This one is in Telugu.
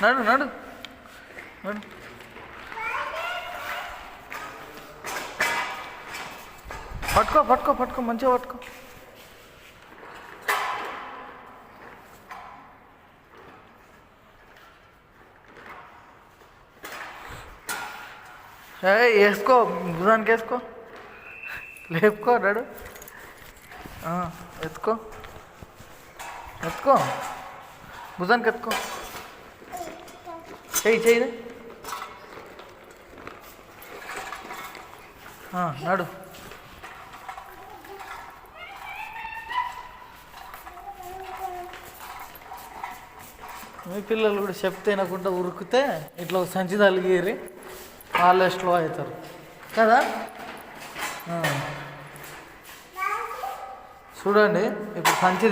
నడు నడు నడు. పట్టుకో పట్టుకో పట్టుకో, మంచిగా పట్టుకో. వేసుకో, భుజానికి వేసుకో, లేపుకో, నడు. ఎత్తుకో ఎత్తుకో, భుజానికి ఎత్తుకో, చెయ్యి నడు. మీ పిల్లలు కూడా చెప్తే వినకుండా ఉరికితే ఇట్లా ఒక సంచి తలిగిరి వాళ్ళే స్లో అవుతారు కదా. చూడండి ఇప్పుడు సంచి